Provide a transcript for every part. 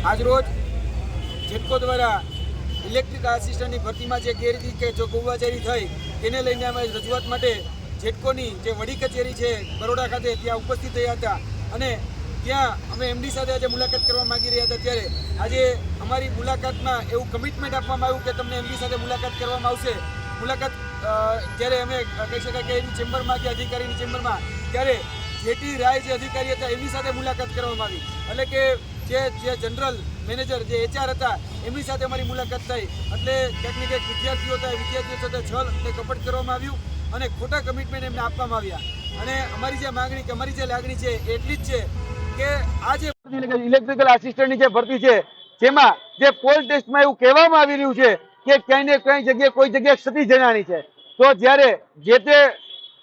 આજરોજ જેટકો દ્વારા ઇલેક્ટ્રિક આસિસ્ટન્ટની ભરતીમાં જે ગેરરીતિ કે જો ગોવાચારી થઈ તેને લઈને અમે રજૂઆત માટે જેટકોની જે વડી કચેરી છે બરોડા ખાતે ત્યાં ઉપસ્થિત થયા હતા અને ત્યાં અમે એમડી સાથે આજે મુલાકાત કરવા માગી રહ્યા હતા। ત્યારે આજે અમારી મુલાકાતમાં એવું કમિટમેન્ટ આપવામાં આવ્યું કે તમને એમડી સાથે મુલાકાત કરવામાં આવશે। મુલાકાત જ્યારે અમે કહી શકાય કે એની ચેમ્બરમાં કે અધિકારીની ચેમ્બરમાં ત્યારે જેટી રાય જે અધિકારી હતા એમની સાથે મુલાકાત કરવામાં આવી, એટલે કે જે જનરલ મેનેજર જે HR હતા એમની સાથે અમારી મુલાકાત થઈ। એટલે ક્યાંક ને ક્યાંક વિદ્યાર્થીઓ સાથે છલ અને કપટ કરવામાં આવ્યું અને ખોટા કમિટમેન્ટ એમને આપવામાં આવ્યા। અને અમારી જે માગણી કે અમારી જે લાગણી છે એટલી જ છે કે આ જે ઇલેક્ટ્રિકલ આસિસ્ટન્ટની જે ભરતી છે જેમાં જે પોલ ટેસ્ટમાં એવું કહેવામાં આવી રહ્યું છે કે ક્યાંય ને ક્યાંય જગ્યાએ કોઈ જગ્યાએ ક્ષતિ જણાની છે, તો જ્યારે જે તે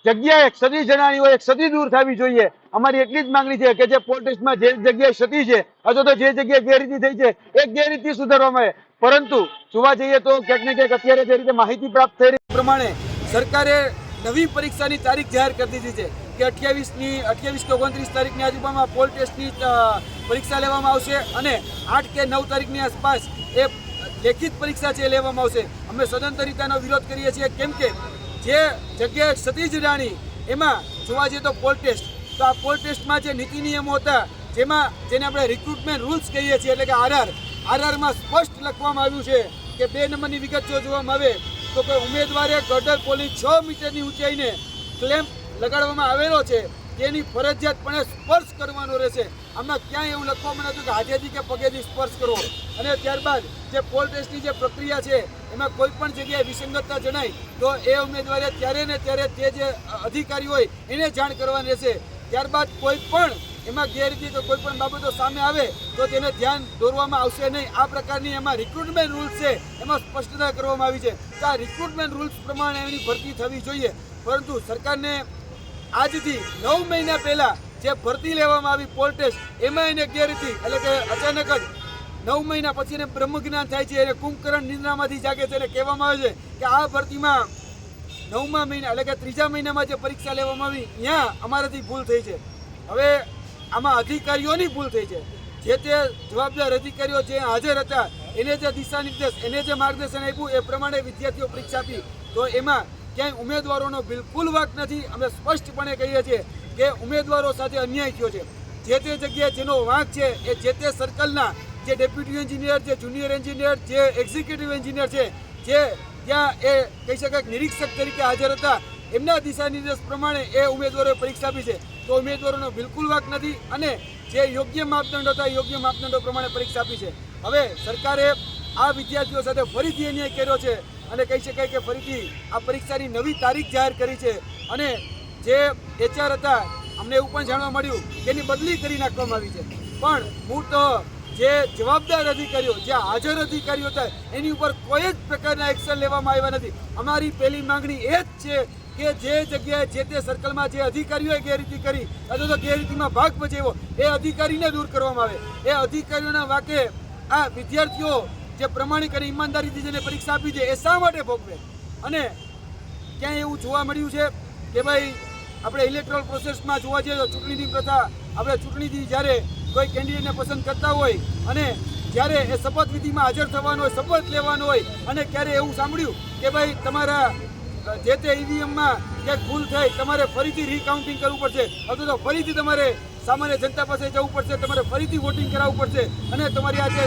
જગ્યાએ ક્ષતિ જણાની હોય ક્ષતિ દૂર થવી જોઈએ। અમારી એટલી જ માંગણી છે કે જે પોલ ટેસ્ટમાં જે જગ્યાએ ક્ષતિ છે અથવા તો જે જગ્યાએ ગેરરીતિ થઈ છે એ ગેરરીતિ સુધારવામાં આવે। પરંતુ જોવા જઈએ તો ક્યાંક ને ક્યાંક અત્યારે જે રીતે માહિતી પ્રાપ્ત થઈ રહી પ્રમાણે સરકારે નવી પરીક્ષાની તારીખ જાહેર કરી દીધી છે કે 28 કે 29 તારીખની આજુબાજુમાં પોલ ટેસ્ટની પરીક્ષા લેવામાં આવશે અને 8 કે 9 તારીખની આસપાસ એ લેખિત પરીક્ષા છે લેવામાં આવશે। અમે સદંતરિતાનો વિરોધ કરીએ છીએ કેમ કે જે જગ્યાએ ક્ષતિ જણાની એમાં જોવા જઈએ તો પોલ ટેસ્ટ, તો આ પોલ ટેસ્ટમાં જે નીતિ નિયમો હતા જેમાં જેને આપણે રિક્રુટમેન્ટ રૂલ્સ કહીએ છીએ એટલે કે આરઆરમાં સ્પષ્ટ લખવામાં આવ્યું છે કે 2 નંબરની વિગત જો જોવામાં આવે તો કે ઉમેદવારે ગટર પોલની 6 મીટરની ઊંચાઈને ક્લેમ્પ લગાડવામાં આવેલો છે તેની ફરજિયાતપણે સ્પર્શ કરવાનો રહેશે। આમાં ક્યાંય એવું લખવામાં નથી કે હાથેથી કે પગેથી સ્પર્શ કરવો। અને ત્યારબાદ જે પોલ ટેસ્ટની જે પ્રક્રિયા છે એમાં કોઈ પણ જગ્યાએ વિસંગતતા જણાય તો એ ઉમેદવારે ત્યારે ને ત્યારે તે જે અધિકારી હોય એને જાણ કરવાની રહેશે। ત્યારબાદ કોઈ પણ એમાં ગેરરીતિ કે કોઈ પણ બાબતો સામે આવે તો તેને ધ્યાન દોરવામાં આવશે નહીં। આ પ્રકારની એમાં રિક્રુટમેન્ટ રૂલ્સ છે એમાં સ્પષ્ટતા કરવામાં આવી છે કે આ રિક્રુટમેન્ટ રૂલ્સ પ્રમાણે એની ભરતી થવી જોઈએ। પરંતુ સરકારને આજથી 9 મહિના પહેલાં જે ભરતી લેવામાં આવી પોલ ટેસ્ટ એમાં એને ગેરરીતિ એટલે કે અચાનક જ 9 મહિના પછી એને બ્રહ્મજ્ઞાન થાય છે, એને કુંભકરણ નિંદ્રામાંથી જાગે છે અને કહેવામાં આવે છે કે આ ભરતીમાં 9મા મહિના એટલે કે 3જા મહિનામાં જે પરીક્ષા લેવામાં આવી ત્યાં અમારાથી ભૂલ થઈ છે। હવે આમાં અધિકારીઓની ભૂલ થઈ છે, જે તે જવાબદાર અધિકારીઓ જે હાજર હતા એને જે દિશા નિર્દેશ એને જે માર્ગદર્શન આપ્યું એ પ્રમાણે વિદ્યાર્થીઓ પરીક્ષા આપી તો એમાં ક્યાંય ઉમેદવારોનો બિલકુલ વાંક નથી। અમે સ્પષ્ટપણે કહીએ છીએ કે ઉમેદવારો સાથે અન્યાય થયો છે। જે તે જગ્યાએ જેનો વાંક છે એ જે તે સર્કલના જે ડેપ્યુટી એન્જિનિયર, જે જુનિયર એન્જિનિયર, જે એક્ઝિક્યુટિવ એન્જિનિયર છે, જે ત્યાં એ કહી શકાય નિરીક્ષક તરીકે હાજર હતા એમના દિશા નિર્દેશ પ્રમાણે એ ઉમેદવારોએ પરીક્ષા આપી છે, તો ઉમેદવારોનો બિલકુલ વાંક નથી અને જે યોગ્ય માપદંડો હતા યોગ્ય માપદંડો પ્રમાણે પરીક્ષા આપી છે। હવે સરકારે આ વિદ્યાર્થીઓ સાથે ફરીથી અન્યાય કર્યો છે અને કહી શકાય કે ફરીથી આ પરીક્ષાની નવી તારીખ જાહેર કરી છે અને જે HR હતા અમને એવું પણ જાણવા મળ્યું કે એની બદલી કરી નાખવામાં આવી છે, પણ મૂળ તો જે જવાબદાર અધિકારીઓ જે હાજર અધિકારીઓ હતા એની ઉપર કોઈ જ પ્રકારના એક્શન લેવામાં આવ્યા નથી। અમારી પહેલી માંગણી એ જ છે કે જે જગ્યાએ જે તે સર્કલમાં જે અધિકારીઓએ ગેરરીતિ કરી અથવા તો ગેરરીતિમાં ભાગ ભજવ્યો એ અધિકારીને દૂર કરવામાં આવે। એ અધિકારીઓના વાકે આ વિદ્યાર્થીઓ જે પ્રમાણિક અને ઈમાનદારીથી જેને પરીક્ષા આપી છે એ શા માટે ભોગવે? અને ક્યાંય એવું જોવા મળ્યું છે કે ભાઈ આપણે ઇલેક્ટોરલ પ્રોસેસમાં જોવા જઈએ તો ચૂંટણીની પ્રથા આપણે ચૂંટણીથી જ્યારે કોઈ કેન્ડિડેટને પસંદ કરતા હોય અને જ્યારે એ શપથવિધિમાં હાજર થવાનો હોય શપથ લેવાનો હોય અને ક્યારે એવું સાંભળ્યું કે ભાઈ તમારા જે તે ઈવીએમમાં ક્યાંક ભૂલ થઈ તમારે ફરીથી રીકાઉન્ટિંગ કરવું પડશે અથવા તો ફરીથી તમારે સામાન્ય જનતા પાસે જવું પડશે, તમારે ફરીથી વોટિંગ કરાવવું પડશે અને તમારી આ જે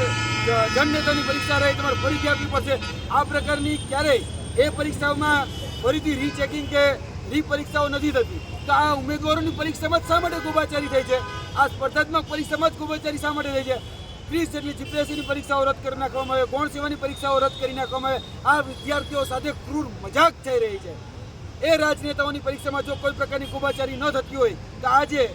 જનનેતાની પરીક્ષા રહી તમારે ફરીથી આપવી પડશે। આ પ્રકારની ક્યારેય એ પરીક્ષાઓમાં ફરીથી રીચેકિંગ કે રીપરીક્ષાઓ નથી થતી, તો આ ઉમેદવારોની પરીક્ષામાં શા માટે ગોબાચારી થઈ છે? આ સ્પર્ધાત્મક પરીક્ષામાં જ ગોબાચારી શા માટે થઈ છે? 30 જેટલી જીપીએસસીની પરીક્ષાઓ રદ કરી નાખવામાં આવે, ગૌણ સેવાની પરીક્ષાઓ રદ કરી નાખવામાં આવે। આ વિદ્યાર્થીઓ સાથે ક્રૂર મજાક થઈ રહી છે। એ રાજનેતાઓની પરીક્ષામાં જો કોઈ પ્રકારની ગોબાચારી ન થતી હોય તો આજે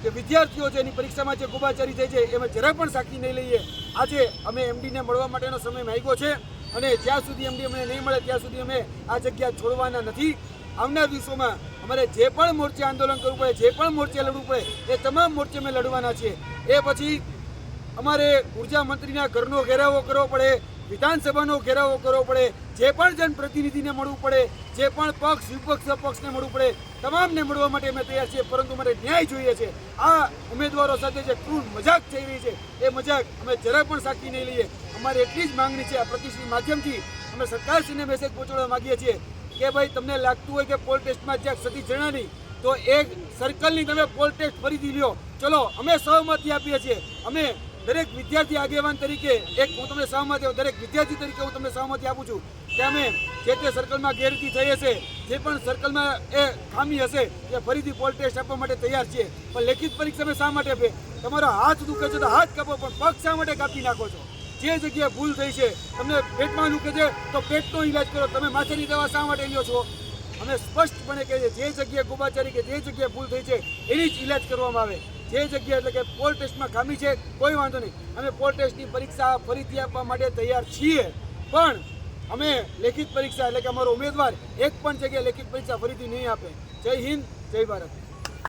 જે વિદ્યાર્થીઓ છે એની પરીક્ષામાં જે ગોબાચારી થઈ છે એમાં જરા પણ સાખી નહીં લઈએ। આજે અમે એમડીને મળવા માટેનો સમય માંગ્યો છે અને જ્યાં સુધી એમડી અમને નહીં મળે ત્યાં સુધી અમે આ જગ્યા છોડવાના નથી। આવનાર દિવસોમાં અમારે જે પણ મોરચે આંદોલન કરવું પડે, જે પણ મોરચે લડવું પડે એ તમામ મોરચે અમે લડવાના છીએ। એ પછી અમારે ઉર્જા મંત્રીના ઘરનો ઘેરાવો કરવો પડે, વિધાનસભાનો ઘેરાવો કરવો પડે, જે પણ જનપ્રતિનિધિને મળવું પડે, જે પણ પક્ષ વિપક્ષ અપક્ષને મળવું પડે, તમામને મળવા માટે અમે તૈયાર છીએ, પરંતુ મારે ન્યાય જોઈએ છે. આ ઉમેદવારો સાથે જે ક્રૂર મજાક થઈ રહી છે એ મજાક અમે જરા પણ સાચી નહીં લઈએ. અમારી એટલી જ માંગણી છે. આ પ્રતિષ્ઠિત માધ્યમથી અમે સરકારશ્રીને મેસેજ પહોંચાડવા માંગીએ છીએ કે ભાઈ તમને લાગતું હોય કે પોલ ટેસ્ટમાં જ્યાં સતી જણાની તો એક સર્કલની તમે પોલ ટેસ્ટ ફરીથી લ્યો. ચલો અમે સહમતિ આપીએ છીએ. અમે દરેક વિદ્યાર્થી આગેવાન તરીકે હું તમને સહમતિ દરેક વિદ્યાર્થી તરીકે હું તમને સહમતિ આપું છું કે અમે જે તે સર્કલમાં ગેરરીતિ થઈ હશે, જે પણ સર્કલમાં એ ખામી હશે એ ફરીથી પોલ ટેસ્ટ આપવા માટે તૈયાર છીએ. પણ લેખિત પરીક્ષા અમે શા માટે આપે? તમારો હાથ દુખે છે તો હાથ કાપો, પણ પગ શા માટે કાપી નાખો છો? જે જગ્યાએ ભૂલ થઈ છે, તમને પેટમાં દુખે છે તો પેટનો ઈલાજ કરો, તમે માથાની દવા શા માટે લ્યો છો? અમે સ્પષ્ટપણે કહીએ જે જગ્યાએ ગોબાચારી કે જે જગ્યાએ ભૂલ થઈ છે એની જ ઈલાજ કરવામાં આવે. જે જગ્યાએ એટલે કે પોલ ટેસ્ટમાં ખામી છે કોઈ વાંધો નહીં, અમે પોલ ટેસ્ટની પરીક્ષા ફરીથી આપવા માટે તૈયાર છીએ. પણ અમે લેખિત પરીક્ષા એટલે કે અમારો ઉમેદવાર એક પણ જગ્યાએ લેખિત પરીક્ષા ફરીથી નહીં આપે. જય હિન્દ, જય ભારત.